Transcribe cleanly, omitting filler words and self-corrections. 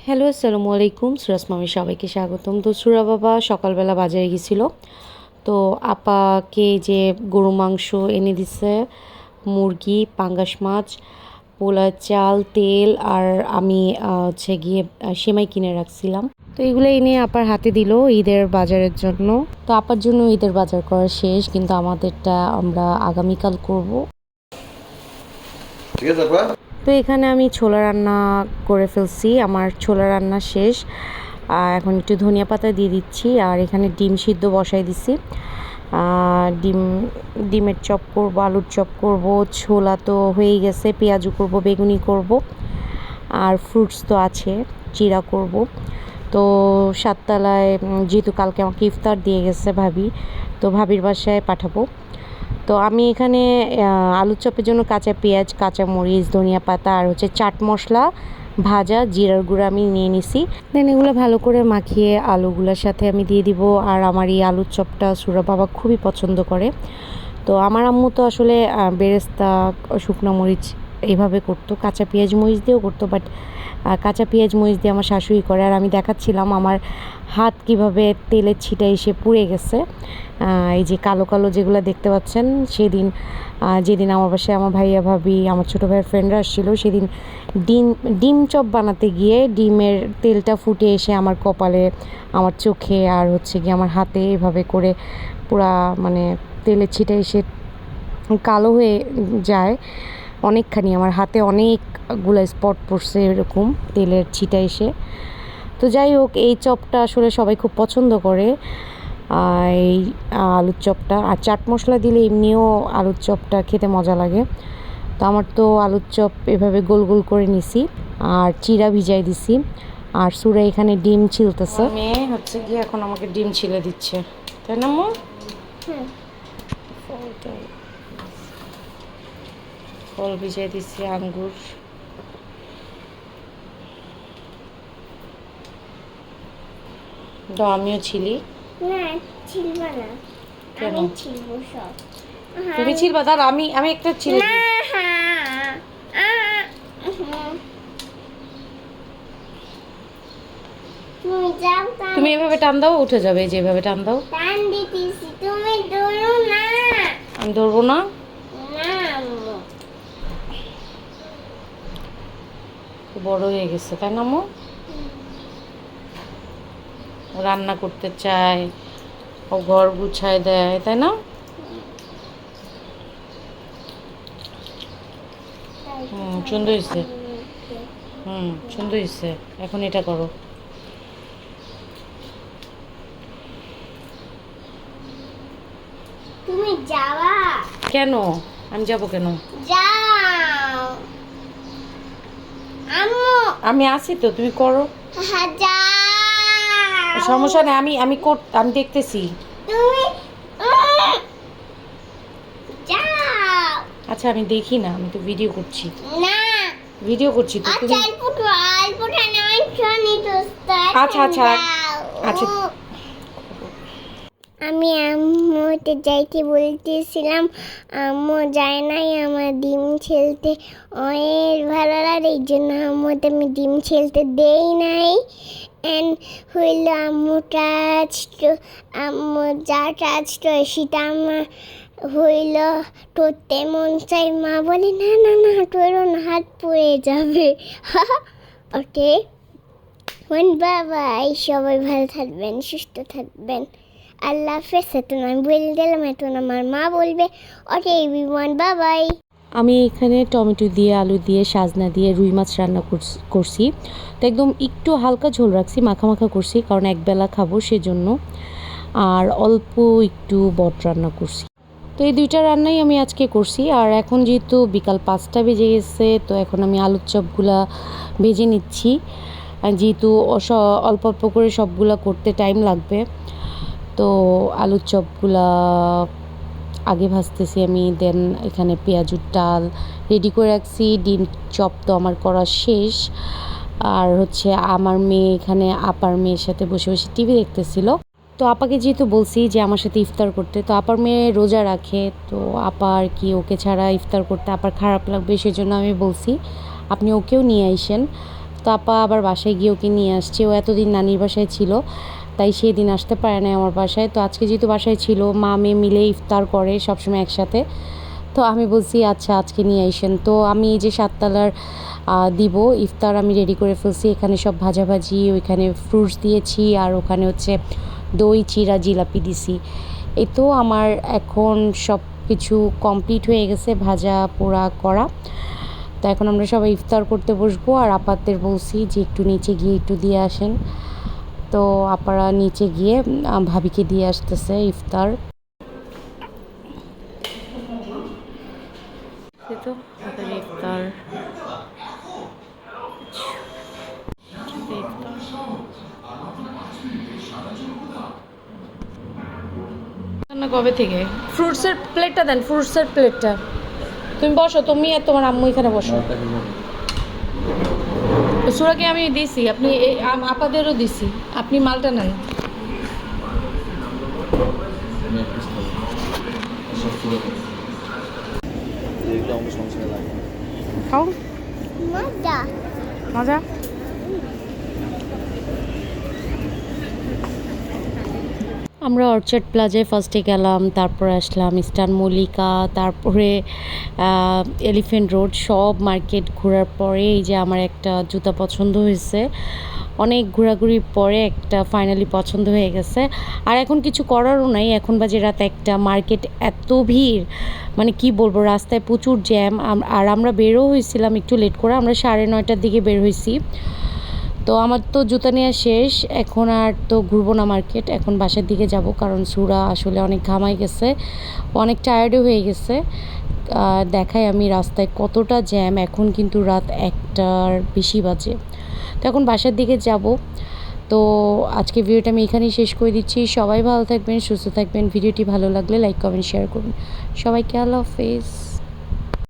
Hello, আসসালামু আলাইকুম। সুরাজ মামি সবাইকে স্বাগতম। তো সুরা বাবা সকালবেলা বাজারে গেছিলো। তো আপাকে যে গরু মাংস এনে দিছে, মুরগি, পাঙ্গাস মাছ, পোলা চাল, তেল আর আমি হচ্ছে গিয়ে সেমাই কিনে রাখছিলাম। তো এগুলো এনে আপার হাতে দিল ঈদের বাজারের জন্য। তো আপার জন্য ঈদের বাজার করা শেষ, কিন্তু আমাদেরটা আমরা আগামীকাল করব। ঠিক আছে। তো এখানে আমি ছোলা রান্না করে ফেলছি, আমার ছোলা রান্না শেষ। এখন একটু ধনিয়া পাতা দিয়ে দিচ্ছি, আর এখানে ডিম সিদ্ধ বসাই দিছি। ডিমের চপ করব, আলুর চপ করব, ছোলা তো হয়েই গেছে, পেঁয়াজু করব, বেগুনি করব, আর ফ্রুটস তো আছে, চিরা করব। তো সাততলায় যেহেতু কালকে আমাকে ইফতার দিয়ে গেছে ভাবি, তো ভাবির বাসায় পাঠাবো। তো আমি এখানে আলুর চপের জন্য কাঁচা পেঁয়াজ, কাঁচা মরিচ, ধনিয়া পাতা আর হচ্ছে চাট মশলা, ভাজা জিরার গুঁড়ো আমি নিয়ে নিছি। দেন এগুলো ভালো করে মাখিয়ে আলুগুলোর সাথে আমি দিয়ে দিব। আর আমার এই আলুর চপটা সুরা বাবা খুবই পছন্দ করে। তো আমার আম্মু তো আসলে বেরেস্তা, শুকনো মরিচ এইভাবে করতো, কাঁচা পেঁয়াজ মরিচ দিয়েও করতো, বাট কাঁচা পেঁয়াজ মরিচ দিয়ে আমার শাশুড়ি করে। আর আমি দেখাচ্ছিলাম আমার হাত কিভাবে তেলের ছিটা এসে পুড়ে গেছে। এই যে কালো কালো যেগুলো দেখতে পাচ্ছেন, যেদিন আমার বাসায় আমার ভাইয়া ভাবি, আমার ছোটো ভাইয়ের ফ্রেন্ডরা আসছিলো, সেদিন ডিম চপ বানাতে গিয়ে ডিমের তেলটা ফুটে এসে আমার কপালে, আমার চোখে আর হচ্ছে গিয়ে আমার হাতে এভাবে করে পুরা মানে তেলের ছিটা এসে কালো হয়ে যায় অনেকখানি। আমার হাতে অনেকগুলো স্পট পড়ছে এরকম তেলের ছিটা এসে। তো যাই হোক, এই চপটা আসলে সবাই খুব পছন্দ করে, এই আলুর চপটা। আর চাট মশলা দিলে এমনিও আলুর চপটা খেতে মজা লাগে। তো আমার তো আলুর চপ এভাবে গোল গোল করে নিছি, আর চিরা ভিজাই দিছি। আর সুরা এখানে ডিম ছিলতেছে, মেয়ে হচ্ছে গিয়ে এখন আমাকে ডিম ছিলে দিচ্ছে, তাই না মো? ফল ভিজাই দিচ্ছি, আঙ্গুর। তো আমিও ছিলি। না, ছিলবা না। কেন? আমি ছিলবো সব। তুমি ছিলবা? তার আমি একটা ছিলে দিই। তুমি যাও, তুমি এভাবে টান দাও, উঠে যাবে। এই যে এভাবে টান দাও। টান দিতেছি, তুমি ধরো না। আমি ধরবো না। না আম্মু। বড় হয়ে গেছে, তাই না মো? রান্না করতে চায়, ও ঘর গুছায় দেয়, তাই না? সুন্দর হয়েছে। সুন্দর হয়েছে। এখন এটা করো। তুমি যাওয়া। কেন? আমি যাব কেন? যাও আম্মু। আমি আছি তো, তুমি করো। হ্যাঁ, যাও। সমস্যা নেই, আমি দেখতেছি। তুমি যাও। আচ্ছা, আমি দেখি না, আমি তো ভিডিও করছি। না, ভিডিও করছি তো তুমি। আচ্ছা আচ্ছা আচ্ছা। আমি আম্মুতে যাইতে বলতেছিলাম, আম্মু যায় নাই, আমার ডিম ছেলতে অনেক ভালো লাগে, এই জন্য আম্মুতে আমি ডিম ছেলতে দেই নাই। এন্ড হইল আম্মু যা টাচতো সেটা আমার হইল করতে মন চাই। মা বলে না না না, তোর হাত পুড়ে যাবে। ওকে, বাবাই, সবাই ভালো থাকবেন, সুস্থ থাকবেন, আল্লাহ হাফেজ। এখন আমি বলে দিলাম, এখন আমার মা বলবে। ওকে এভরিওয়ান, বাবাই। আমি এখানে টমেটো দিয়ে, আলু দিয়ে, সাজনা দিয়ে রুই মাছ রান্না করছি। তো একদম একটু হালকা ঝোল রাখছি, মাখা মাখা করছি, কারণ একবেলা খাবো সেজন্য। আর অল্প একটু বট রান্না করছি। তো এই দুইটা রান্নাই আমি আজকে করছি। আর এখন যেহেতু বিকাল 5টা বেজে গেছে, তো এখন আমি আলুর চপগুলা ভেজে নিচ্ছি। যেহেতু অল্প অল্প করে সবগুলা করতে টাইম লাগবে, তো আলুর চপগুলা আগে ভাজতেছি আমি। দেন এখানে পেঁয়াজুর ডাল রেডি করে রাখছি। ডিম চপ তো আমার করা শেষ। আর হচ্ছে আমার মেয়ে এখানে আপার মেয়ের সাথে বসে বসে টিভি দেখতেছিল। তো আপাকে যেহেতু বলছি যে আমার সাথে ইফতার করতে, তো আপার মেয়ে রোজা রাখে, তো আপা আর কি ওকে ছাড়া ইফতার করতে আপার খারাপ লাগবে, সেজন্য আমি বলছি আপনি ওকেও নিয়ে আইসেন। তো আপা আবার বাসায় গিয়ে ওকে নিয়ে আসছে। ও এতদিন নানির বাসায় ছিল, তাই সেদিন আসতে পারে না আমার বাসায়। তো আজকে যেহেতু বাসায় ছিল, মা মেয়ে মিলে ইফতার করে সবসময় একসাথে। তো আমি বলছি আচ্ছা আজকে নিয়ে আইসেন। তো আমি এই যে 7 তলার দিব ইফতার আমি রেডি করে ফেলছি। এখানে সব ভাজাভাজি, ওইখানে ফ্রুটস দিয়েছি, আর ওখানে হচ্ছে দই, চিড়া, জিলাপি দিছি। এই তো আমার এখন সব কিছু কমপ্লিট হয়ে গেছে, ভাজা পোড়া করা। তো এখন আমরা সবাই ইফতার করতে বসবো। আর আপাদের বলছি যে একটু নিচে গিয়ে একটু দিয়ে আসেন। তো আপারা নিচে গিয়ে ভাবিকে দিয়ে আসতেছে ইফতার। তো আমাদের ইফতার না কবে থেকে ফ্রুটসের প্লেটটা দেন, ফ্রুটসের প্লেটটা। তুমি বসো, তুমি আর তোমার আম্মু এখানে বসো। সুরাকে আমি দিছি, আপনি আপাদেরও দিছি, আপনি মালটা নেন। খাও মজা মজা। আমরা অর্চার্ড প্লাজায় ফার্স্টে গেলাম, তারপরে আসলাম ইস্টার্ন মল্লিকা, তারপরে এলিফ্যান্ট রোড। সব মার্কেট ঘোরার পরে এই যে আমার একটা জুতা পছন্দ হয়েছে। অনেক ঘোরাঘুরির পরে একটা ফাইনালি পছন্দ হয়ে গেছে। আর এখন কিছু করারও নাই, এখন বাজে রাত 1টা। মার্কেট এত ভিড়, মানে কি বলবো, রাস্তায় প্রচুর জ্যাম। আর আমরা বেরও হয়েছিলাম একটু লেট করে, আমরা 9:30টার দিকে বের হয়েছি। তো আমার তো জুতা নেওয়া শেষ, এখন আর তো ঘুরবো না মার্কেট, এখন বাসার দিকে যাব। কারণ সুরা আসলে অনেক ঘামাই গেছে, অনেক টায়ার্ডও হয়ে গেছে। দেখাই আমি রাস্তায় কতটা জ্যাম। এখন কিন্তু রাত 1টার বেশি বাজে। তো এখন বাসার দিকে যাব। তো আজকে ভিডিওটা আমি এখানেই শেষ করে দিচ্ছি। সবাই ভালো থাকবেন, সুস্থ থাকবেন। ভিডিওটি ভালো লাগলে লাইক কমেন্ট শেয়ার করুন। সবাইকে আল্লাহ হাফেজ।